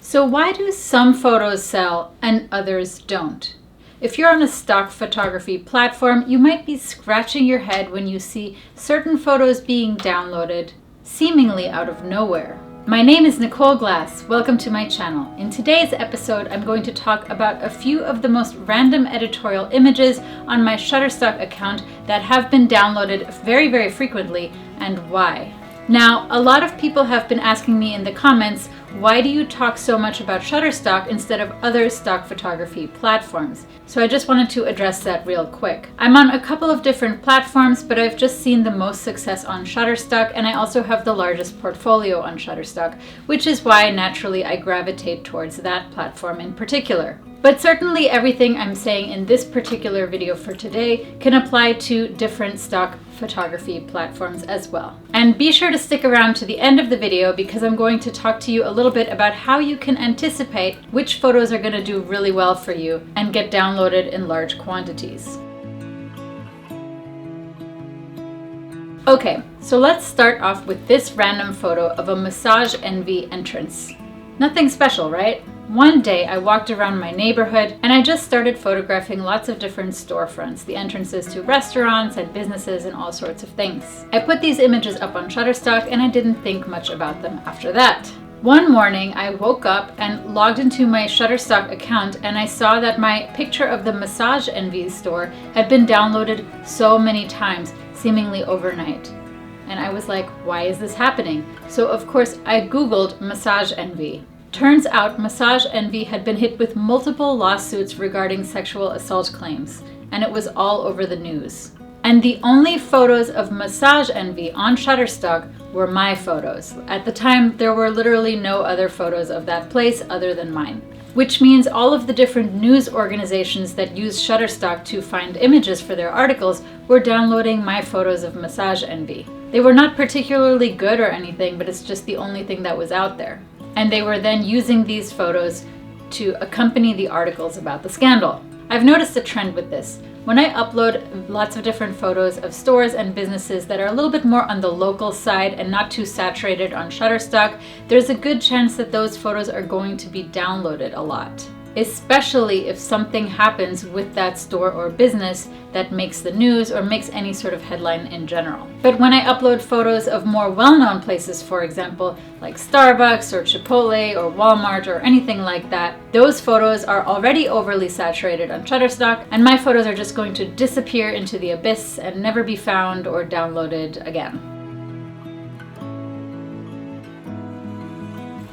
So why do some photos sell and others don't? If you're on a stock photography platform, you might be scratching your head when you see certain photos being downloaded seemingly out of nowhere. My name is Nicole Glass. Welcome to my channel. In today's episode, I'm going to talk about a few of the most random editorial images on my Shutterstock account that have been downloaded very, very frequently and why. Now, a lot of people have been asking me in the comments, why do you talk so much about Shutterstock instead of other stock photography platforms? So I just wanted to address that real quick. I'm on a couple of different platforms, but I've just seen the most success on Shutterstock, and I also have the largest portfolio on Shutterstock, which is why naturally I gravitate towards that platform in particular. But certainly everything I'm saying in this particular video for today can apply to different stock photography platforms as well. And be sure to stick around to the end of the video because I'm going to talk to you a little bit about how you can anticipate which photos are going to do really well for you and get downloaded in large quantities. Okay, so let's start off with this random photo of a Massage Envy entrance. Nothing special, right? One day I walked around my neighborhood and I just started photographing lots of different storefronts, the entrances to restaurants and businesses and all sorts of things. I put these images up on Shutterstock and I didn't think much about them after that. One morning I woke up and logged into my Shutterstock account and I saw that my picture of the Massage Envy store had been downloaded so many times, seemingly overnight. And I was like, why is this happening? So of course I Googled Massage Envy. Turns out Massage Envy had been hit with multiple lawsuits regarding sexual assault claims, and it was all over the news. And the only photos of Massage Envy on Shutterstock were my photos. At the time, there were literally no other photos of that place other than mine. Which means all of the different news organizations that use Shutterstock to find images for their articles were downloading my photos of Massage Envy. They were not particularly good or anything, but it's just the only thing that was out there. And they were then using these photos to accompany the articles about the scandal. I've noticed a trend with this. When I upload lots of different photos of stores and businesses that are a little bit more on the local side and not too saturated on Shutterstock, there's a good chance that those photos are going to be downloaded a lot. Especially if something happens with that store or business that makes the news or makes any sort of headline in general. But when I upload photos of more well-known places, for example, like Starbucks or Chipotle or Walmart or anything like that, those photos are already overly saturated on Shutterstock, and my photos are just going to disappear into the abyss and never be found or downloaded again.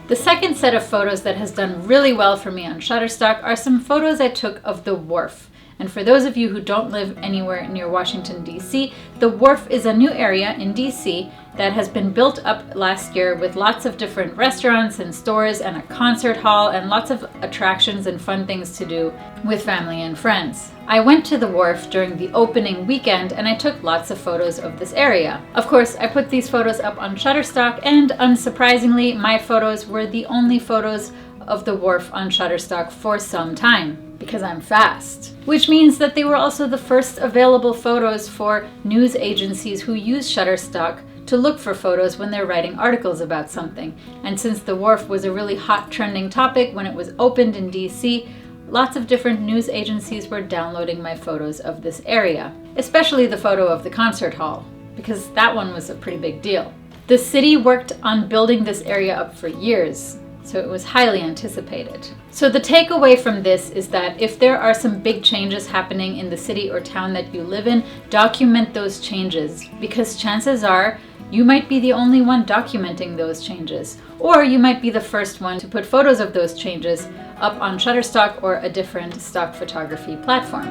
The second set of photos that has done really well for me on Shutterstock are some photos I took of the Wharf. And for those of you who don't live anywhere near Washington, D.C., the Wharf is a new area in D.C. that has been built up last year with lots of different restaurants and stores and a concert hall and lots of attractions and fun things to do with family and friends. I went to the Wharf during the opening weekend and I took lots of photos of this area. Of course, I put these photos up on Shutterstock and unsurprisingly, my photos were the only photos of the Wharf on Shutterstock for some time because I'm fast. Which means that they were also the first available photos for news agencies who use Shutterstock to look for photos when they're writing articles about something. And since the Wharf was a really hot trending topic when it was opened in DC, lots of different news agencies were downloading my photos of this area, especially the photo of the concert hall, because that one was a pretty big deal. The city worked on building this area up for years, so it was highly anticipated. So the takeaway from this is that if there are some big changes happening in the city or town that you live in, document those changes, because chances are you might be the only one documenting those changes, or you might be the first one to put photos of those changes up on Shutterstock or a different stock photography platform.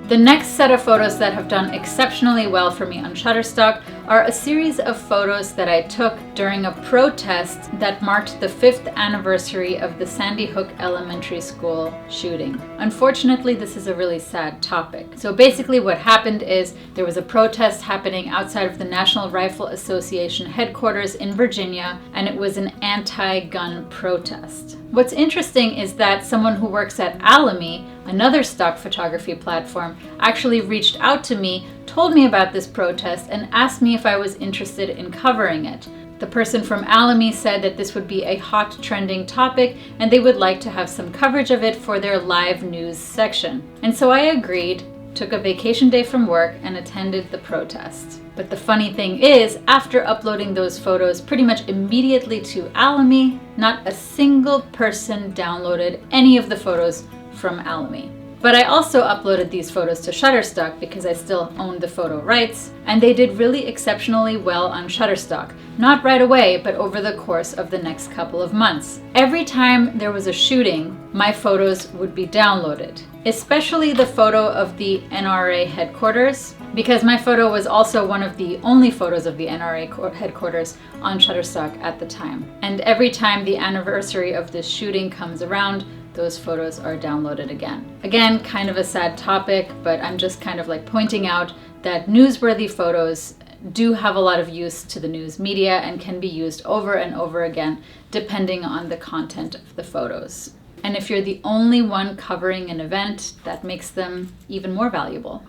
The next set of photos that have done exceptionally well for me on Shutterstock are a series of photos that I took during a protest that marked the 5th anniversary of the Sandy Hook Elementary School shooting. Unfortunately, this is a really sad topic. So basically what happened is there was a protest happening outside of the National Rifle Association headquarters in Virginia, and it was an anti-gun protest. What's interesting is that someone who works at Alamy, another stock photography platform, actually reached out to me, told me about this protest, and asked me if I was interested in covering it. The person from Alamy said that this would be a hot trending topic and they would like to have some coverage of it for their live news section. And so I agreed, took a vacation day from work, and attended the protest. But the funny thing is, after uploading those photos pretty much immediately to Alamy, not a single person downloaded any of the photos from Alamy. But I also uploaded these photos to Shutterstock because I still owned the photo rights, and they did really exceptionally well on Shutterstock. Not right away, but over the course of the next couple of months. Every time there was a shooting, my photos would be downloaded, especially the photo of the NRA headquarters, because my photo was also one of the only photos of the NRA headquarters on Shutterstock at the time. And every time the anniversary of this shooting comes around, those photos are downloaded again. Again, kind of a sad topic, but I'm just kind of like pointing out that newsworthy photos do have a lot of use to the news media and can be used over and over again, depending on the content of the photos. And if you're the only one covering an event, that makes them even more valuable.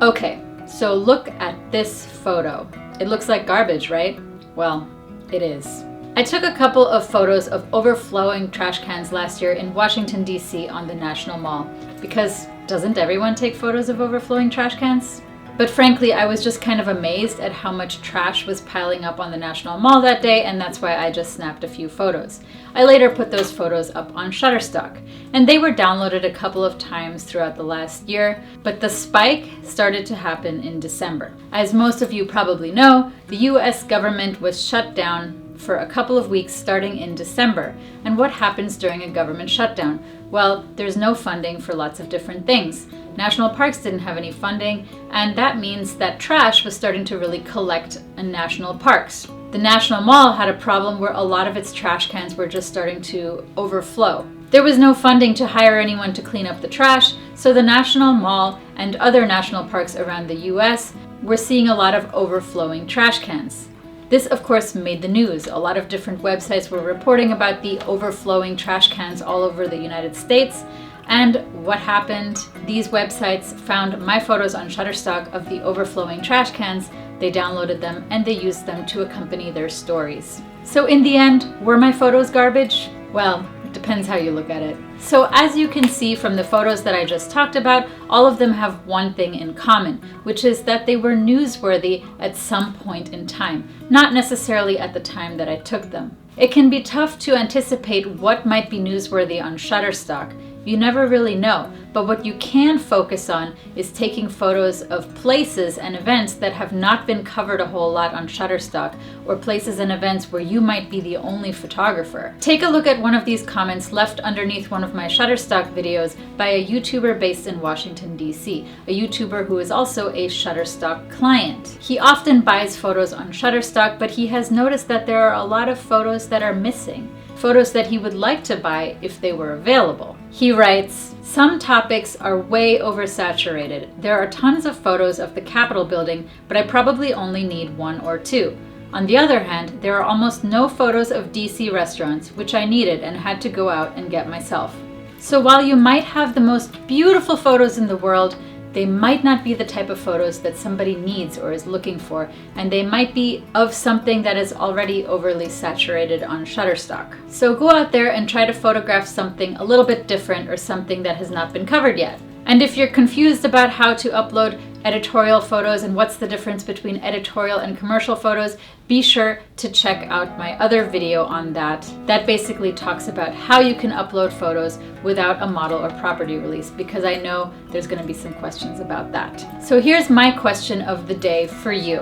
Okay, so look at this photo. It looks like garbage, right? Well, it is. I took a couple of photos of overflowing trash cans last year in Washington, D.C. on the National Mall, because doesn't everyone take photos of overflowing trash cans? But frankly, I was just kind of amazed at how much trash was piling up on the National Mall that day, and that's why I just snapped a few photos. I later put those photos up on Shutterstock, and they were downloaded a couple of times throughout the last year, but the spike started to happen in December. As most of you probably know, the US government was shut down for a couple of weeks starting in December. And what happens during a government shutdown? Well, there's no funding for lots of different things. National parks didn't have any funding, and that means that trash was starting to really collect in national parks. The National Mall had a problem where a lot of its trash cans were just starting to overflow. There was no funding to hire anyone to clean up the trash, so the National Mall and other national parks around the US were seeing a lot of overflowing trash cans. This, of course, made the news. A lot of different websites were reporting about the overflowing trash cans all over the United States. And what happened? These websites found my photos on Shutterstock of the overflowing trash cans, they downloaded them, and they used them to accompany their stories. So in the end, were my photos garbage? Well, it depends how you look at it. So as you can see from the photos that I just talked about, all of them have one thing in common, which is that they were newsworthy at some point in time, not necessarily at the time that I took them. It can be tough to anticipate what might be newsworthy on Shutterstock. You never really know, but what you can focus on is taking photos of places and events that have not been covered a whole lot on Shutterstock, or places and events where you might be the only photographer. Take a look at one of these comments left underneath one of my Shutterstock videos by a YouTuber based in Washington, D.C., a YouTuber who is also a Shutterstock client. He often buys photos on Shutterstock, but he has noticed that there are a lot of photos that are missing. Photos that he would like to buy if they were available. He writes, "Some topics are way oversaturated. There are tons of photos of the Capitol building, but I probably only need one or two. On the other hand, there are almost no photos of DC restaurants, which I needed and had to go out and get myself." So while you might have the most beautiful photos in the world, they might not be the type of photos that somebody needs or is looking for, and they might be of something that is already overly saturated on Shutterstock. So go out there and try to photograph something a little bit different or something that has not been covered yet. And if you're confused about how to upload editorial photos and what's the difference between editorial and commercial photos, be sure to check out my other video on that. That basically talks about how you can upload photos without a model or property release, because I know there's going to be some questions about that. So here's my question of the day for you.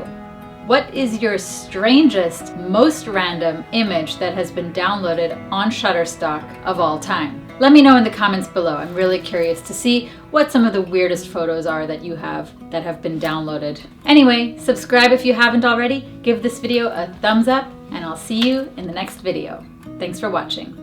What is your strangest, most random image that has been downloaded on Shutterstock of all time? Let me know in the comments below. I'm really curious to see what some of the weirdest photos are that you have that have been downloaded. Anyway, subscribe if you haven't already, give this video a thumbs up, and I'll see you in the next video. Thanks for watching.